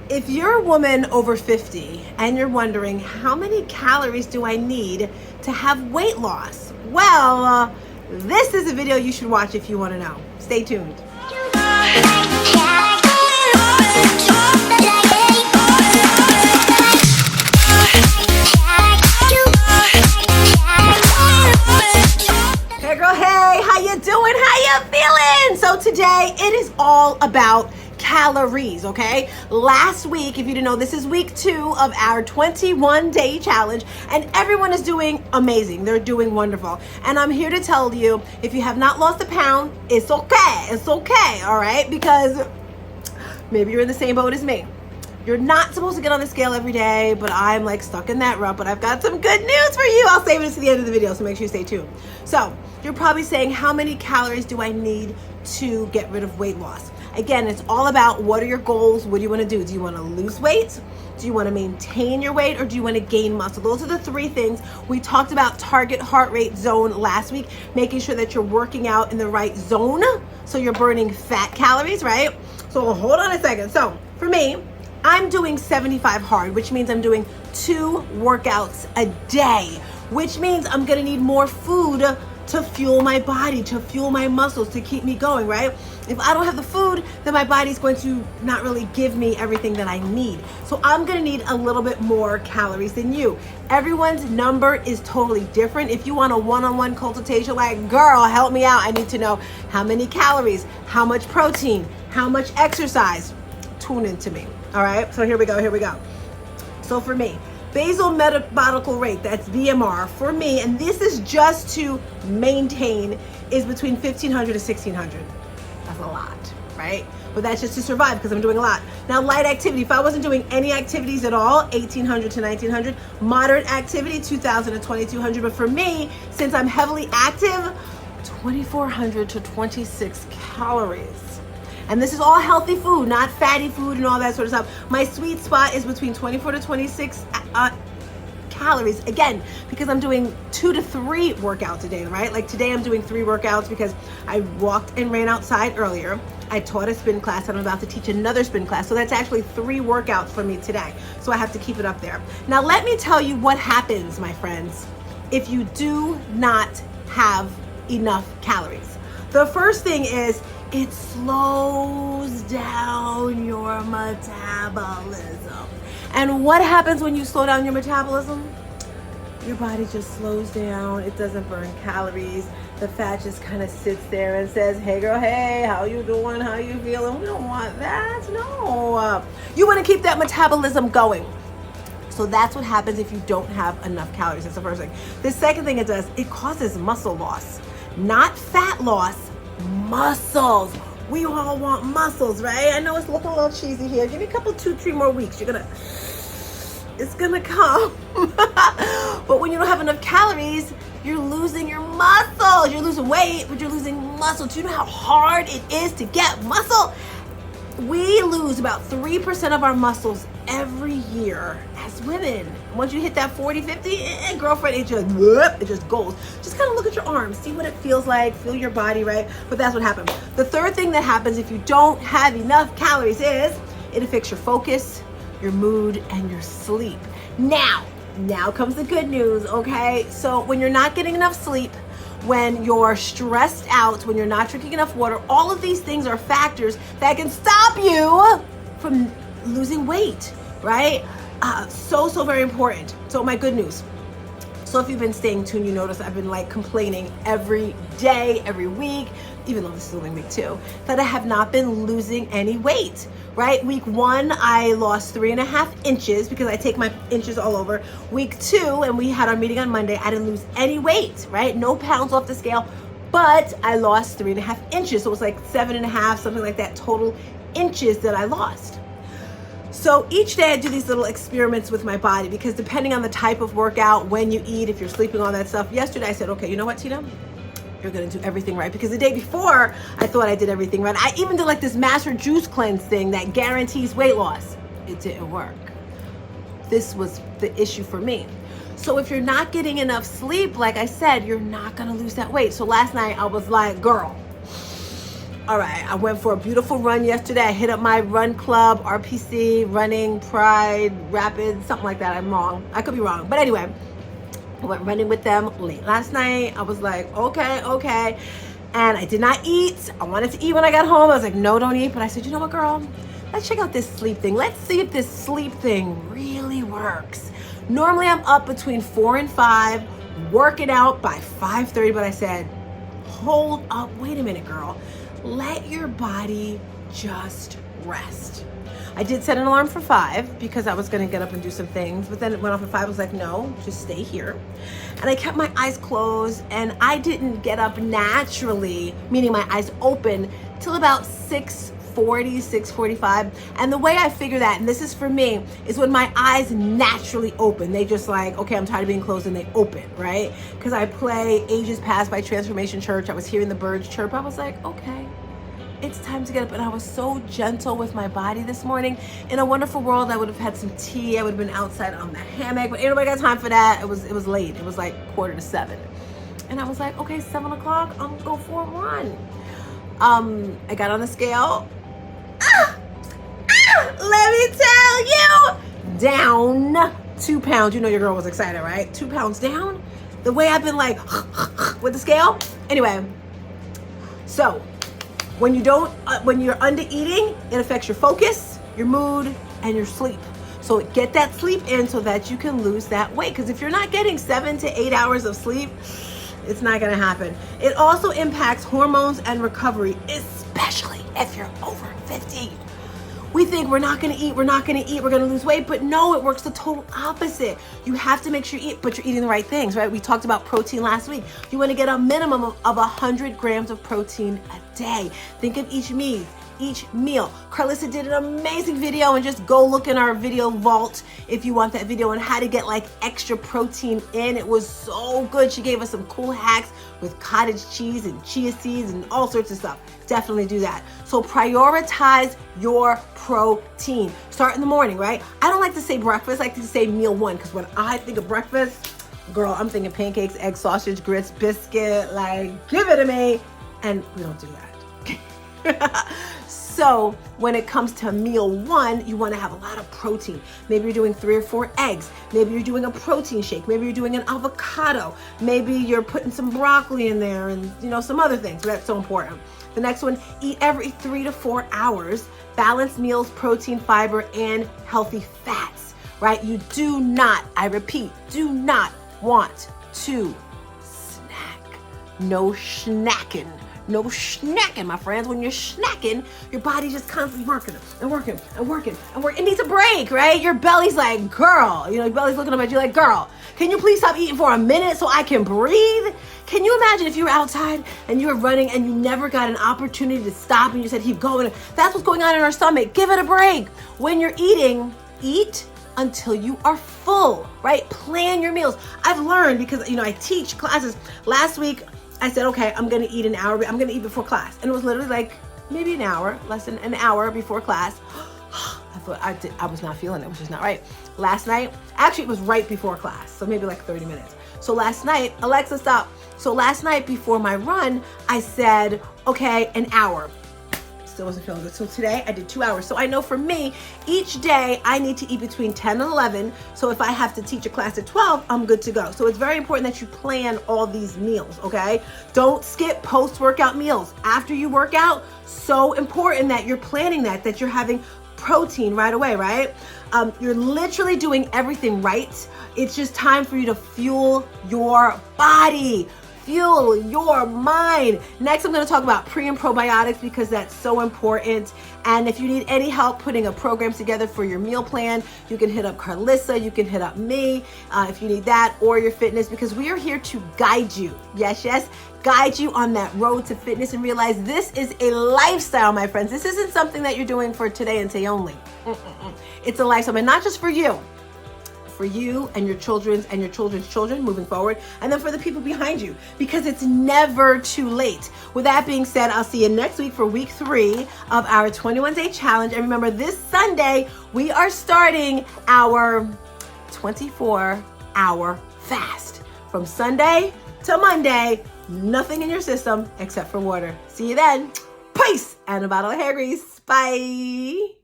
If you're a woman over 50 and you're wondering how many calories do I need to have weight loss, well, this is a video you should watch if you want to know. Stay tuned. Hey girl, hey, how you doing? How you feeling? So today it is all about calories, okay? Last week, if you didn't know, this is week 2 of our 21-day challenge, and everyone is doing amazing. They're doing wonderful. And I'm here to tell you, if you have not lost a pound, it's okay. It's okay, all right? Because maybe you're in the same boat as me. You're not supposed to get on the scale every day, but I'm like stuck in that rut. But I've got some good news for you. I'll save it to the end of the video, so make sure you stay tuned. So you're probably saying, how many calories do I need to get rid of weight loss? Again, it's all about what are your goals? What do you want to do? Do you want to lose weight? Do you want to maintain your weight, or do you want to gain muscle? Those are the 3 things. We talked about target heart rate zone last week, making sure that you're working out in the right zone so you're burning fat calories, right? So hold on a second. So for me, I'm doing 75 hard, which means I'm doing 2 workouts a day, which means I'm going to need more food to fuel my body, to fuel my muscles, to keep me going, right? If I don't have the food, then my body's going to not really give me everything that I need. So I'm gonna need a little bit more calories than you. Everyone's number is totally different. If you want a one-on-one consultation, like, girl, help me out. I need to know how many calories, how much protein, how much exercise. Tune into me, all right? So here we go. So for me, basal metabolic rate, that's BMR, for me, and this is just to maintain, is between 1,500 to 1,600. That's a lot, right? But that's just to survive because I'm doing a lot. Now, light activity, if I wasn't doing any activities at all, 1,800 to 1,900. Moderate activity, 2,000 to 2,200. But for me, since I'm heavily active, 2,400 to 26 calories. And this is all healthy food, not fatty food and all that sort of stuff. My sweet spot is between 24 to 26 calories, again, because I'm doing 2 to 3 workouts a day, right? Like today I'm doing 3 workouts because I walked and ran outside earlier. I taught a spin class, and I'm about to teach another spin class. So that's actually 3 workouts for me today. So I have to keep it up there. Now let me tell you what happens, my friends, if you do not have enough calories. The first thing is it slows down your metabolism. And what happens when you slow down your metabolism? Your body just slows down. It doesn't burn calories. The fat just kind of sits there and says, hey girl, hey, how you doing? How you feeling? We don't want that, no. You want to keep that metabolism going. So that's what happens if you don't have enough calories. That's the first thing. The second thing it does, it causes muscle loss. Not fat loss, muscles. We all want muscles, right? I know it's looking a little cheesy here. Give me a couple, 2-3 more weeks. It's gonna come. But when you don't have enough calories, you're losing your muscles. You're losing weight, but you're losing muscle. Do you know how hard it is to get muscle? We lose about 3% of our muscles every year as women. Once you hit that 40, 50, girlfriend, it just goes. Just kind of look at your arms, see what it feels like, feel your body, right? But that's what happens. The third thing that happens if you don't have enough calories is it affects your focus, your mood, and your sleep. Now comes the good news, okay? So when you're not getting enough sleep, when you're stressed out, when you're not drinking enough water, all of these things are factors that can stop you from losing weight, right? So very important. So my good news. So if you've been staying tuned, you notice I've been like complaining every day, every week, even though this is only week 2, that I have not been losing any weight, right? Week 1, I lost 3.5 inches because I take my inches all over. Week 2, and we had our meeting on Monday, I didn't lose any weight, right? No pounds off the scale, but I lost 3.5 inches. So it was like 7.5, something like that, total inches that I lost. So each day I do these little experiments with my body because depending on the type of workout, when you eat, if you're sleeping, all that stuff. Yesterday I said, okay, you know what, Tina? You're gonna do everything right. Because the day before, I thought I did everything right. I even did like this master juice cleanse thing that guarantees weight loss. It didn't work. This was the issue for me. So if you're not getting enough sleep, like I said, you're not gonna lose that weight. So last night I was like, girl, All right, I went for a beautiful run yesterday. I hit up my run club, RPC, Running, Pride, Rapid, something like that. I'm wrong. I could be wrong. But anyway, I went running with them late last night. I was like, okay. And I did not eat. I wanted to eat when I got home. I was like, no, don't eat. But I said, you know what, girl? Let's check out this sleep thing. Let's see if this sleep thing really works. Normally, I'm up between 4 and 5, working out by 5:30. But I said, hold up. Wait a minute, girl. Let your body just rest. I did set an alarm for 5 because I was going to get up and do some things, but then it went off at 5. I was like, no, just stay here. And I kept my eyes closed, and I didn't get up naturally, meaning my eyes open, till about 6:40, 6:45. And the way I figure that, and this is for me, is when my eyes naturally open. They just like, okay, I'm tired of being closed, and they open, right? Because I play Ages Past by Transformation Church. I was hearing the birds chirp. I was like, okay, it's time to get up. And I was so gentle with my body this morning. In a wonderful world, I would have had some tea. I would have been outside on the hammock, but ain't nobody got time for that. It was late. It was like 6:45. And I was like, okay, 7 o'clock, I'm gonna go for a run. I got on the scale. Let me tell you, down 2 pounds. You know your girl was excited, right? 2 pounds down. The way I've been like with the scale. Anyway, so when you're under eating, it affects your focus, your mood, and your sleep. So get that sleep in so that you can lose that weight. Because if you're not getting 7 to 8 hours of sleep, it's not gonna happen. It also impacts hormones and recovery, especially if you're over 50. We think we're not gonna eat, we're gonna lose weight, but no, it works the total opposite. You have to make sure you eat, but you're eating the right things, right? We talked about protein last week. You wanna get a minimum of 100 grams of protein a day. Think of each meal. Carlissa did an amazing video, and just go look in our video vault if you want that video on how to get like extra protein in. It was so good. She gave us some cool hacks with cottage cheese and chia seeds and all sorts of stuff. Definitely do that. So prioritize your protein. Start in the morning, right? I don't like to say breakfast. I like to say meal 1, because when I think of breakfast, girl, I'm thinking pancakes, egg, sausage, grits, biscuit, like give it to me. And we don't do that. So when it comes to meal 1, you want to have a lot of protein. Maybe you're doing 3 or 4 eggs. Maybe you're doing a protein shake. Maybe you're doing an avocado. Maybe you're putting some broccoli in there and some other things. That's so important. The next one, eat every 3 to 4 hours. Balanced meals, protein, fiber, and healthy fats, right? You do not, I repeat, do not want to snack. No snacking. No snacking, my friends. When you're snacking, your body's just constantly working. It needs a break, right? Your belly's like, girl, your belly's looking up at you like, girl, can you please stop eating for a minute so I can breathe? Can you imagine if you were outside and you were running and you never got an opportunity to stop and you said, keep going? That's what's going on in our stomach. Give it a break. When you're eating, eat until you are full, right? Plan your meals. I've learned because, I teach classes. Last week, I said, okay, I'm gonna eat an hour. I'm gonna eat before class. And it was literally like maybe an hour, less than an hour before class. I thought I was not feeling it. It was just not right. Last night, actually it was right before class. So maybe like 30 minutes. So last night, Alexa, stop. So last night before my run, I said, okay, an hour. Still wasn't feeling good. So today I did 2 hours. So I know for me, each day I need to eat between 10 and 11. So if I have to teach a class at 12, I'm good to go. So it's very important that you plan all these meals, okay? Don't skip post-workout meals. After you work out, so important that you're planning that you're having protein right away, right? You're literally doing everything right. It's just time for you to fuel your body. Fuel your mind. Next, I'm going to talk about pre and probiotics because that's so important. And if you need any help putting a program together for your meal plan, you can hit up Carlissa, you can hit up me if you need that, or your fitness, because we are here to guide you. Yes, guide you on that road to fitness and realize this is a lifestyle, my friends. This isn't something that you're doing for today and today only. It's a lifestyle, and not just for you and your children's children moving forward, and then for the people behind you, because it's never too late. With that being said, I'll see you next week for week 3 of our 21-day challenge. And remember, this Sunday, we are starting our 24-hour fast. From Sunday to Monday, nothing in your system except for water. See you then. Peace and a bottle of hair grease. Bye.